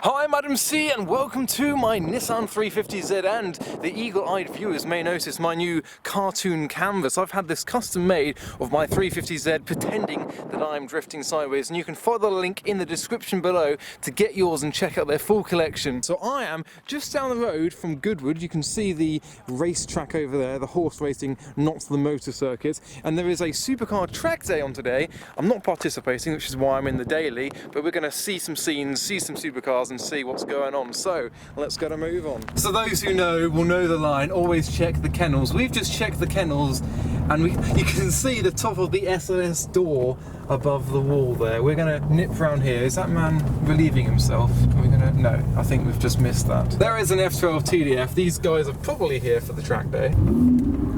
Hi, I'm Adam C and welcome to my Nissan 350Z, and the eagle-eyed viewers may notice my new cartoon canvas. I've had this custom made of my 350Z pretending that I'm drifting sideways, and you can follow the link in the description below to get yours and check out their full collection. So I am just down the road from Goodwood. You can see the racetrack over there, the horse racing, not the motor circuit, and there is a supercar track day on today. I'm not participating, which is why I'm in the daily, but we're going to see some scenes, see some supercars and see what's going on. So let's get a move on. So those who know will know the line, always check the kennels. We've just checked the kennels and you can see the top of the SLS door above the wall there. We're going to nip round here. Is that man relieving himself? Are we going to? No, I think we've just missed that. There is an F12 TDF. These guys are probably here for the track day.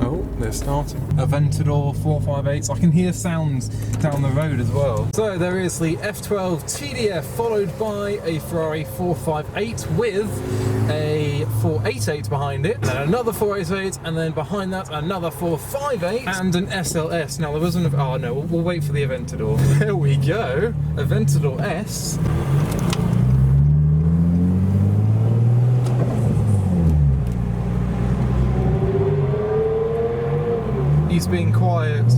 Oh, they're starting. Aventador 458s. I can hear sounds down the road as well. So there is the F12 TDF followed by a Ferrari 458 with a 488 behind it, and then another 488, and then behind that another 458 and an SLS. Now there wasn't oh no, we'll wait for the Aventador. There we go, Aventador S. He's being quiet.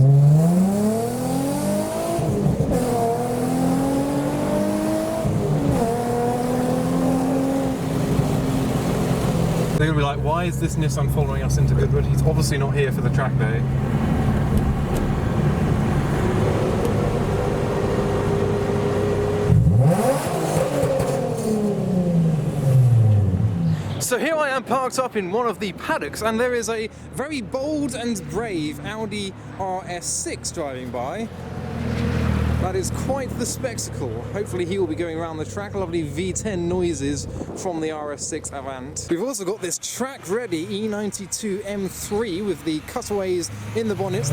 They're going to be like, why is this Nissan following us into Goodwood? He's obviously not here for the track day. So here I am parked up in one of the paddocks, and there is a very bold and brave Audi RS6 driving by. That is quite the spectacle. Hopefully he will be going around the track. Lovely V10 noises from the RS6 Avant. We've also got this track ready E92 M3 with the cutaways in the bonnet.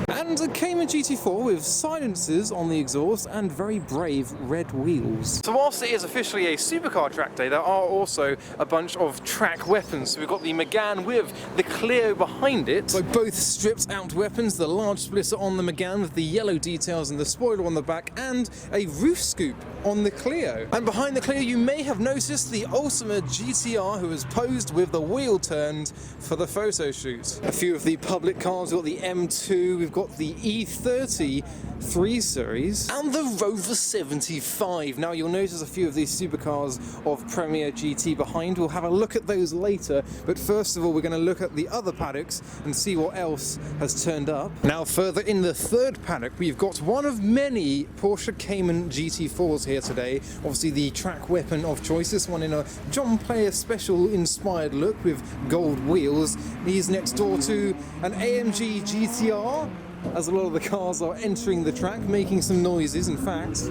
And a Cayman GT4 with silencers on the exhaust and very brave red wheels. So whilst it is officially a supercar track day, there are also a bunch of track weapons. So we've got the Megane with the Clio behind it. So both stripped out weapons, the large splitter on the Megane with the yellow details and the spoiler on the back, and a roof scoop on the Clio. And behind the Clio you may have noticed the Ultima GTR, who has posed with the wheel turned for the photo shoot. A few of the public cars, we've got the M2, we've got the E30 3 Series and the Rover 75. Now you'll notice a few of these supercars of Premier GT behind. We'll have a look at those later, but first of all we're going to look at the other paddocks and see what else has turned up. Now further in the third paddock we've got one of many Porsche Cayman GT4s here today. Obviously the track weapon of choice, this one in a John Player special inspired look with gold wheels. He's next door to an AMG GTR, as a lot of the cars are entering the track, making some noises. In fact,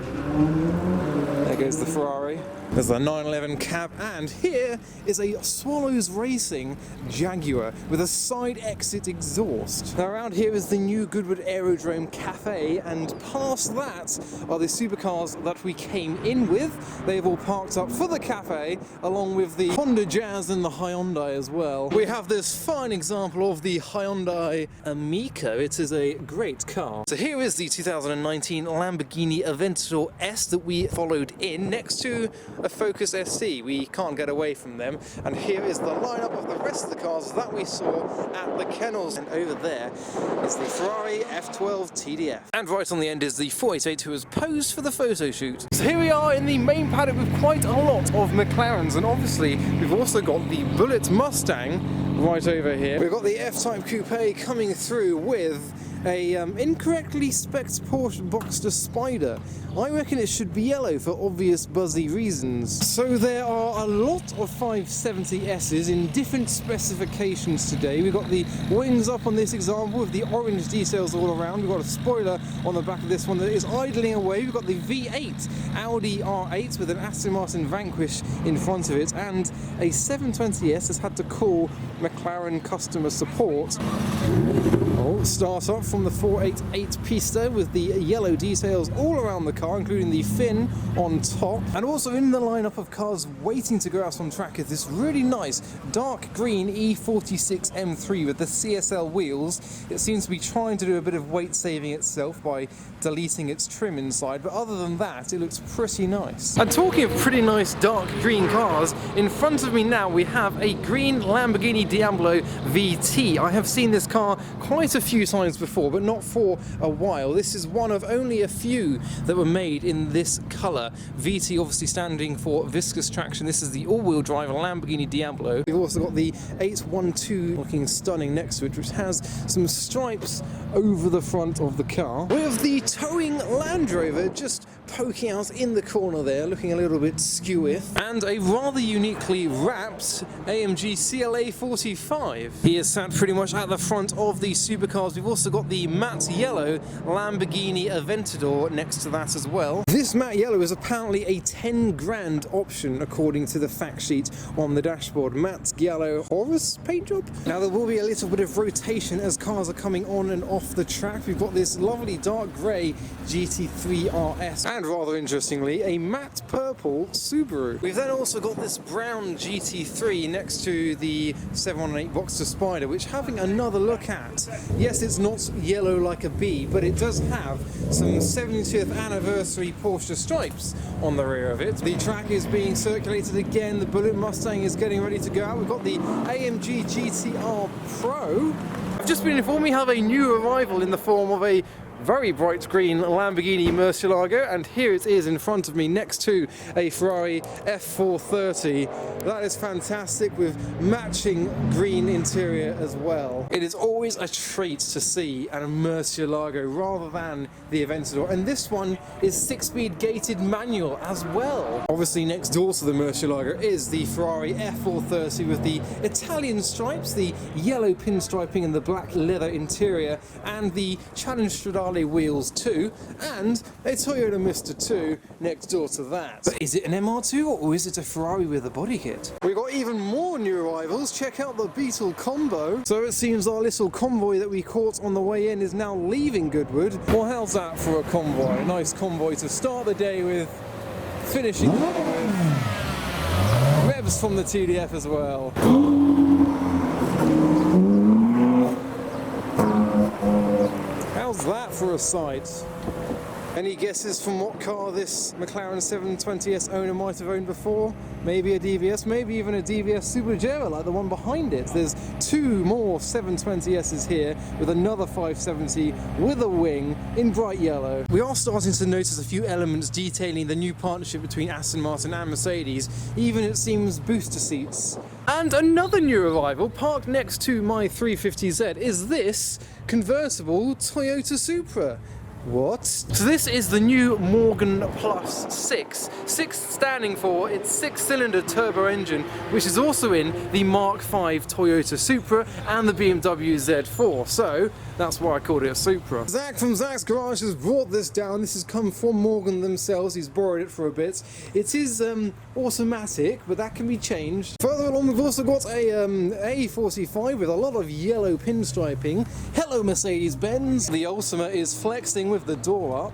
there goes the Ferrari. There's the 911 cab, and here is a Swallows Racing Jaguar with a side exit exhaust. Now around here is the new Goodwood Aerodrome Cafe, and past that are the supercars that we came in with. They've all parked up for the cafe, along with the Honda Jazz and the Hyundai as well. We have this fine example of the Hyundai Amica. It is a great car. So here is the 2019 Lamborghini Aventador S that we followed in, next to a Focus ST. We can't get away from them. And here is the lineup of the rest of the cars that we saw at the kennels. And over there is the Ferrari F12 TDF. And right on the end is the 488 who has posed for the photo shoot. So here we are in the main paddock with quite a lot of McLarens, and obviously we've also got the Bullet Mustang right over here. We've got the F-Type Coupe coming through with a incorrectly spec'd Porsche Boxster Spider. I reckon it should be yellow for obvious buzzy reasons. So there are a lot of 570Ss in different specifications today. We've got the wings up on this example with the orange details all around. We've got a spoiler on the back of this one that is idling away. We've got the V8 Audi R8 with an Aston Martin Vanquish in front of it, and a 720S has had to call McLaren customer support. Oh, start up from the 488 Pista with the yellow details all around the car, including the fin on top. And also in the lineup of cars waiting to go out on track is this really nice dark green E46 M3 with the CSL wheels. It seems to be trying to do a bit of weight saving itself by deleting its trim inside, but other than that, it looks pretty nice. And talking of pretty nice dark green cars, in front of me now we have a green Lamborghini Diablo VT. I have seen this car quite a few times before, but not for a while. This is one of only a few that were made in this colour. VT obviously standing for viscous traction. This is the all-wheel drive Lamborghini Diablo. We've also got the 812 looking stunning next to it, which has some stripes over the front of the car, with the towing Land Rover just poking out in the corner there, looking a little bit skewy, and a rather uniquely wrapped AMG CLA 45. He is sat pretty much at the front of the supercars. We've also got the matte yellow Lamborghini Aventador next to that as well. This matte yellow is apparently a 10 grand option according to the fact sheet on the dashboard. Matte yellow Horus paint job. Now there will be a little bit of rotation as cars are coming on and off the track. We've got this lovely dark grey GT3 RS and rather interestingly a matte purple Subaru. We've then also got this brown GT3 next to the 718 Boxster Spider, which having another look at, yes, it's not yellow like a bee, but it does have some 70th anniversary Porsche stripes on the rear of it. The track is being circulated again. The Bullet Mustang is getting ready to go out. We've got the AMG GTR Pro. I've just been informed we have a new arrival in the form of a very bright green Lamborghini Murcielago, and here it is in front of me next to a Ferrari F430. That is fantastic, with matching green interior as well. It is always a treat to see a Murcielago rather than the Aventador, and this one is 6-speed gated manual as well. Obviously next door to the Murcielago is the Ferrari F430 with the Italian stripes, the yellow pinstriping and the black leather interior, and the Challenge Stradale wheels too, and a Toyota Mister 2 next door to that. But is it an MR2 or is it a Ferrari with a body kit? We've got even more new arrivals. Check out the Beetle Combo. So it seems our little convoy that we caught on the way in is now leaving Goodwood. Well, how's that for a convoy? A nice convoy to start the day with, finishing the day with revs from the TDF as well. How's that for a sight? Any guesses from what car this McLaren 720S owner might have owned before? Maybe a DBS, maybe even a DBS Superleggera like the one behind it. There's two more 720Ss here with another 570 with a wing in bright yellow. We are starting to notice a few elements detailing the new partnership between Aston Martin and Mercedes, even it seems booster seats. And another new arrival parked next to my 350Z is this convertible Toyota Supra. What? So this is the new Morgan Plus 6. 6 standing for its 6-cylinder turbo engine, which is also in the Mark V Toyota Supra and the BMW Z4. So that's why I called it a Supra. Zach from Zach's Garage has brought this down. This has come from Morgan themselves. He's borrowed it for a bit. It is automatic, but that can be changed. Further along, we've also got a A45 with a lot of yellow pinstriping. Hello, Mercedes-Benz. The Ultima is flexing with the door up.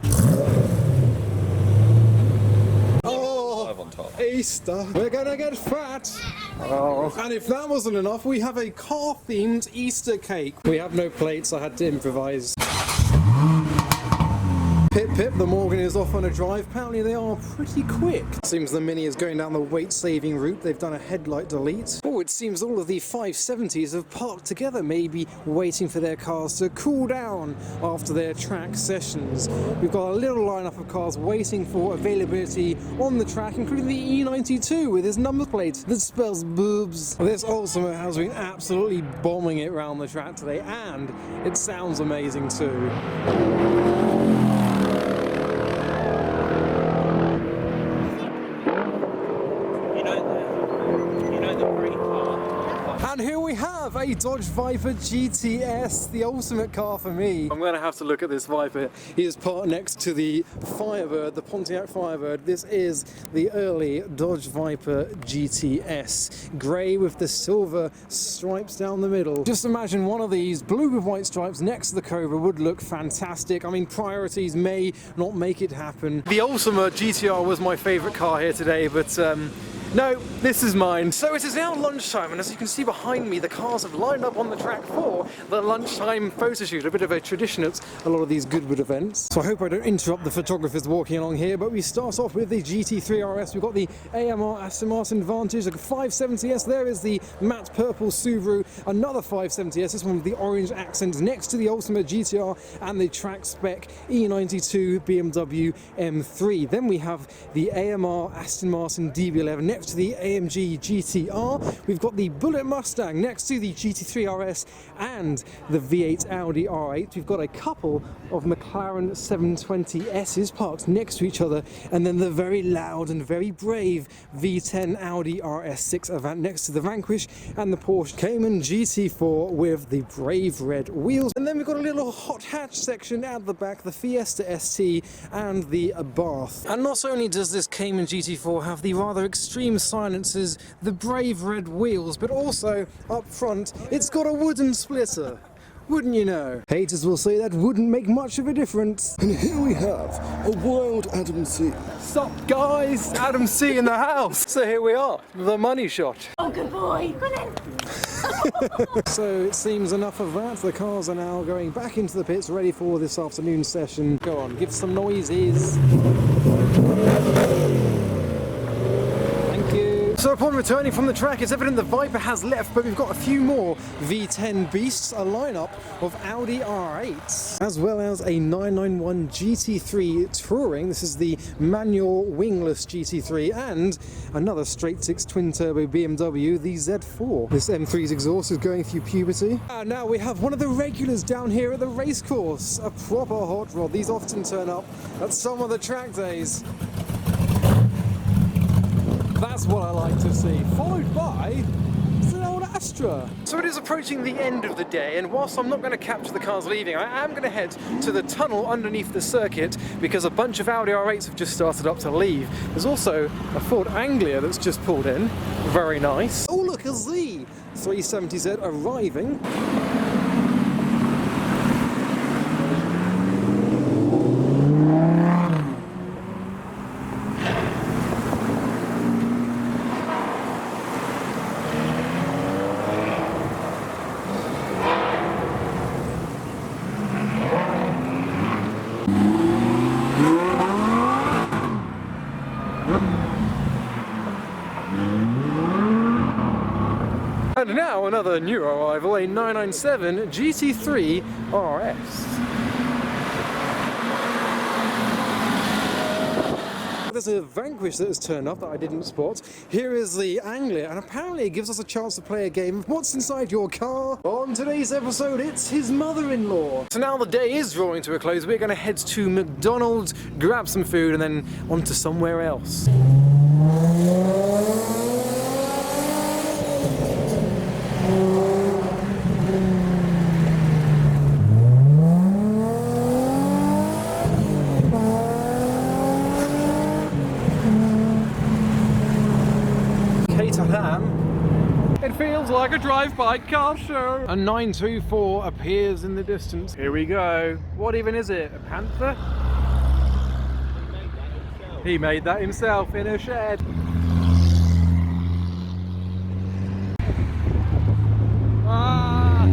Oh, on top. Easter, we're gonna get fat. Oh. And if that wasn't enough, we have a car-themed Easter cake. We have no plates, I had to improvise. Pip pip, the Morgan is off on a drive. Apparently they are pretty quick. Seems the Mini is going down the weight-saving route. They've done a headlight delete. Oh, it seems all of the 570s have parked together, maybe waiting for their cars to cool down after their track sessions. We've got a little lineup of cars waiting for availability on the track, including the E92 with his number plate that spells boobs. This Ultima has been absolutely bombing it around the track today, and it sounds amazing too. And here we have have a Dodge Viper GTS, the ultimate car for me. I'm going to have to look at this Viper. It is parked next to the Firebird, the Pontiac Firebird. This is the early Dodge Viper GTS. Grey with the silver stripes down the middle. Just imagine one of these, blue with white stripes next to the Cobra, would look fantastic. I mean, priorities may not make it happen. The Ultima GTR was my favourite car here today, but no, this is mine. So it is now lunchtime, and as you can see behind me, the cars have lined up on the track for the lunchtime photo shoot, a bit of a tradition at a lot of these Goodwood events. So I hope I don't interrupt the photographers walking along here, but we start off with the GT3 RS. We've got the AMR Aston Martin Vantage, a 570S. There is the matte purple Subaru, another 570S, this one with the orange accents next to the Ultimate GTR and the track spec E92 BMW M3. Then we have the AMR Aston Martin DB11 next to the AMG GTR. We've got the Bullet Mustang next to the GT3 RS and the V8 Audi R8. We've got a couple of McLaren 720Ss parked next to each other, and then the very loud and very brave V10 Audi RS6 Avant next to the Vanquish and the Porsche Cayman GT4 with the brave red wheels. And then we've got a little hot hatch section at the back, the Fiesta ST and the Bath. And not only does this Cayman GT4 have the rather extreme silences, the brave red wheels, but also up front it's got a wooden splitter. Wouldn't you know? Haters will say that wouldn't make much of a difference. And here we have a wild Adam C. Sup guys, Adam C in the house. So here we are, the money shot. Oh, good boy, come in. So it seems enough of that. The cars are now going back into the pits, ready for this afternoon session. Go on, give some noises. So upon returning from the track, it's evident the Viper has left, but we've got a few more V10 beasts, a lineup of Audi R8s, as well as a 991 GT3 Touring. This is the manual wingless GT3, and another straight-six twin-turbo BMW, the Z4. This M3's exhaust is going through puberty. And now we have one of the regulars down here at the racecourse, a proper hot rod. These often turn up at some of the track days. That's what I like to see, followed by an old Astra. So it is approaching the end of the day, and whilst I'm not going to capture the cars leaving, I am going to head to the tunnel underneath the circuit because a bunch of Audi R8s have just started up to leave. There's also a Ford Anglia that's just pulled in. Very nice. Oh look, a Z 370Z arriving. And now another new arrival, a 997 GT3 RS. There's a Vanquish that has turned up that I didn't spot. Here is the Anglia, and apparently it gives us a chance to play a game of what's inside your car. On today's episode, it's his mother-in-law. So now the day is drawing to a close. We're going to head to McDonald's, grab some food, and then on to somewhere else. It feels like a drive-by car show. A 924 appears in the distance. Here we go. What even is it? A Panther? He made that himself in a shed. Ah!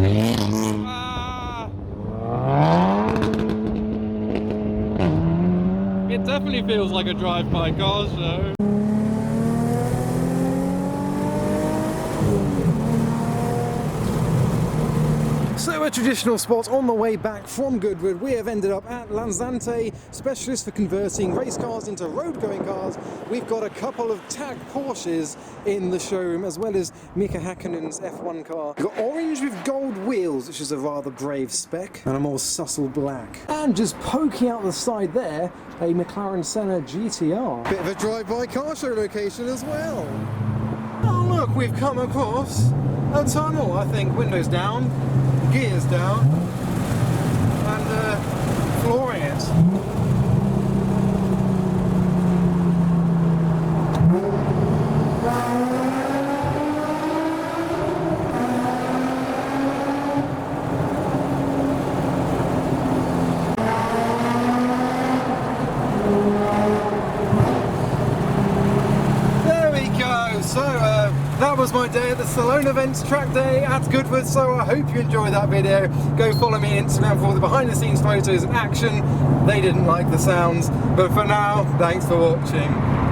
Ah! It definitely feels like a drive-by car show. So a traditional spot on the way back from Goodwood, we have ended up at Lanzante, specialist for converting race cars into road-going cars. We've got a couple of tag Porsches in the showroom, as well as Mika Häkkinen's F1 car. We've got orange with gold wheels, which is a rather brave spec, and a more subtle black. And just poking out the side there, a McLaren Senna GTR. Bit of a drive-by car show location as well. Oh look, we've come across a tunnel, I think. Windows down, gears down, and flooring it. That was my day at the Salone Events track day at Goodwood, so I hope you enjoyed that video. Go follow me on Instagram for all the behind the scenes photos and action. They didn't like the sounds, but for now, thanks for watching.